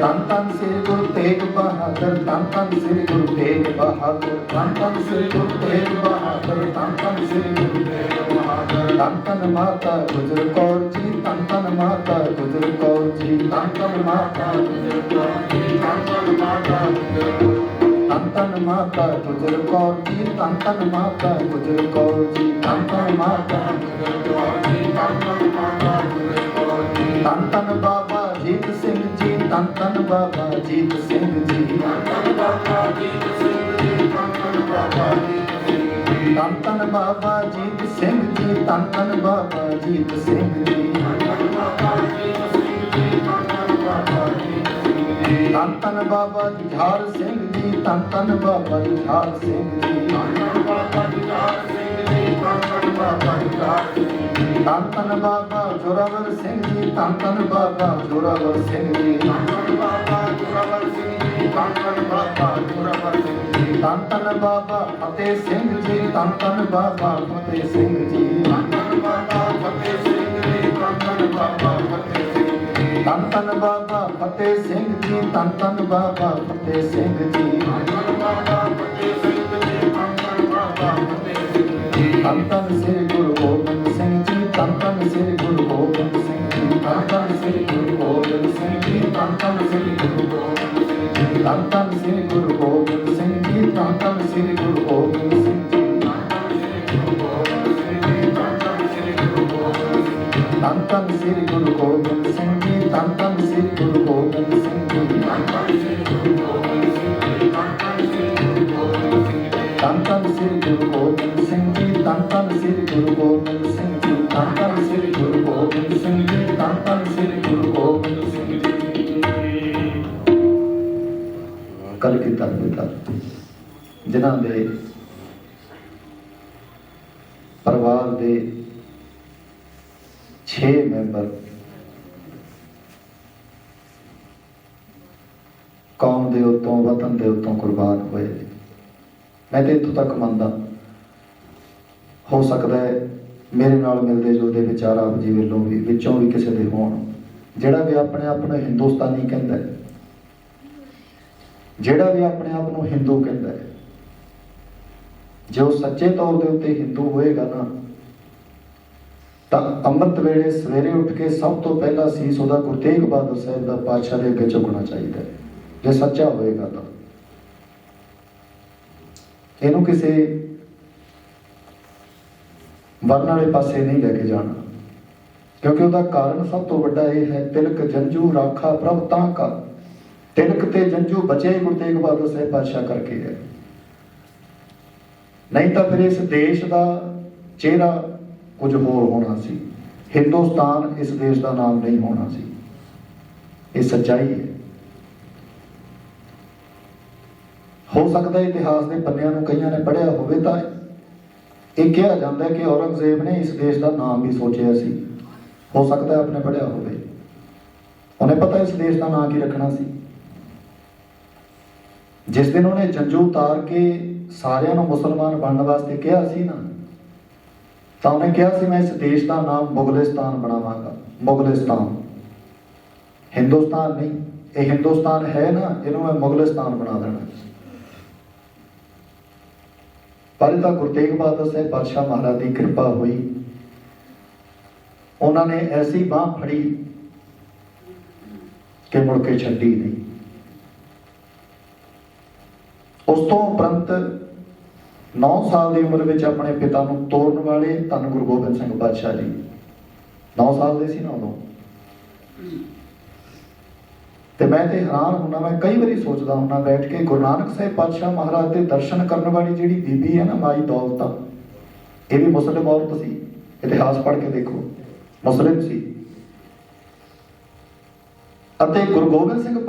Tan Tan Sri Guru बहादुर धन धन श्री गुरु तेग बहादुर धन धन श्री गुरु तेग बहादुर धन धन श्री गुरु तेग बहादुर धन धन माता गुजर कौर जी धन धन माता गुजर कौर जी धन धन माता गुजर कौर जी धन धन माता गुजर कौर धन धन माता गुजर कौर जी धन धन माता गुजर कौर जी धन धन माता गुजर कौर जी धन धन माता गुजर कौर जी धन धन बाबा जीत सिंह जी धन धन बाबा जीत सिंह जी धन धन बाबा जीत सिंह जी धन धन बाबा जीत सिंह जी धन धन बाबा जीत सिंह जी धन धन बाबा जीत सिंह जी धन धन बाबा जीत सिंह जी धन धन बाबा जीत सिंह जी धन धन बाबा जुझार सिंह जी धन धन बाबा जुझार सिंह जी धन धन बाबा जुझार सिंह जी धन धन बाबा जुझार सिंह जी धन धन बाबा जोरावर सिंह जी धन धन बाबा जोरावर सिंह जी धन धन बाबा जोरावर सिंह जी धन धन बाबा जोरावर सिंह जी धन धन बाबा फतेह सिंह जी धन धन बाबा फतेह सिंह जी धन धन बाबा फतेह सिंह जी धन धन बाबा फतेह सिंह जी धन धन बाबा फतेह सिंह जी धन धन बाबा फतेह सिंह जी धन धन बाबा फतेह सिंह जी धन धन बाबा फतेह सिंह जी धन धन श्री गुरु गोबिंद सिंह जी धन धन श्री गुरु गोबिंद सिंह जी धन धन श्री गुरु गोबिंद सिंह जी धन धन श्री गुरु गोबिंद सिंह जी धन धन श्री गुरु गोबिंद सिंह जी धन धन श्री गुरु गोबिंद सिंह जी धन धन श्री गुरु गोबिंद सिंह जी धन धन श्री गुरु गोबिंद सिंह जी धन धन श्री गुरु गोबिंद सिंह जी धन धन श्री गुरु गोबिंद सिंह जी धन धन श्री गुरु गोबिंद सिंह जी धन धन श्री गुरु गोबिंद सिंह जी धन धन श्री गुरु गोबिंद सिंह जी कल की पिता जिन्हां दे परिवार दे 6 मैंबर कौम दे उत्तों वतन दे उत्तों कुर्बान होए। मैं तो इत्थों तक मनदा हो सकता है मेरे नाल मिलते जुलते विचार आप जी वालों भी विचों भी किसी दे होण जिहड़ा भी अपने आप नूं हिंदुस्तानी कहंदा है, जिहड़ा भी अपने आप नूं हिंदू कहंदा है, जो सच्चे तौर के उत्ते हिंदू होएगा ना तो अमृत वेले सवेरे उठ के सब तो पहला सीस उहदा गुरु तेग बहादुर साहिब दा पातशाह दे अगे झुकना चाहिए जे सच्चा होएगा तो। इहनूं किसी वरन वाले पासे नहीं लेके जाना क्योंकि उसका कारण सब तो वड्डा यह है तिलक जंजू राखा प्रभ तां का। तिलक ते जंजू बचे गुरु तेग बहादुर साहिब पातशाह करके है, नहीं तो फिर इस देश का चेहरा कुछ होर होना सी। हिंदुस्तान इस देश का नाम नहीं होना सी। ये सच्चाई है। हो सकता है इतिहास के पन्नियां नूं कईयां ने पढ़िया होवे तां ये कहा जाता है कि औरंगजेब ने इस देश का नाम भी सोचा सी। हो सकता है आपने पढ़िया होवे, उन्हें पता इस देश का नाम की रखना सी। जिस दिन उन्हें जंजू उतार के सारिਆਂ ਨੂੰ मुसलमान बनने वास्ते कहा सी ना तो उन्हें कहा सी मैं इस देश का नाम मुगलिस्तान बनावांगा। मुगलिस्तान, हिंदुस्तान नहीं। ये हिंदुस्तान है ना, इन्हों मैं मुगलिस्तान बना देना। पर तो गुरु तेग बहादुर साहिब पातशाह महाराज की कृपा हुई, उन्होंने ऐसी बांह फड़ी कि मुड़ के छड्डी नहीं। उस तो उपरंत 9 साल की उम्र में अपने पिता को तोड़न वाले धन गुरु गोबिंद सिंह पातशाह जी 9 साल के सी ना उदों। तो मैं तो हैरान होना, मैं कई बार सोचता हूँ बैठ के गुरु नानक साहिब पातशाह महाराज के दर्शन करने वाली जी बीबी है ना माई दौलता, ये भी मुस्लिम औरत सी। इतिहास पढ़ के देखो, मुस्लिम सी। गुरु गोबिंद सिंह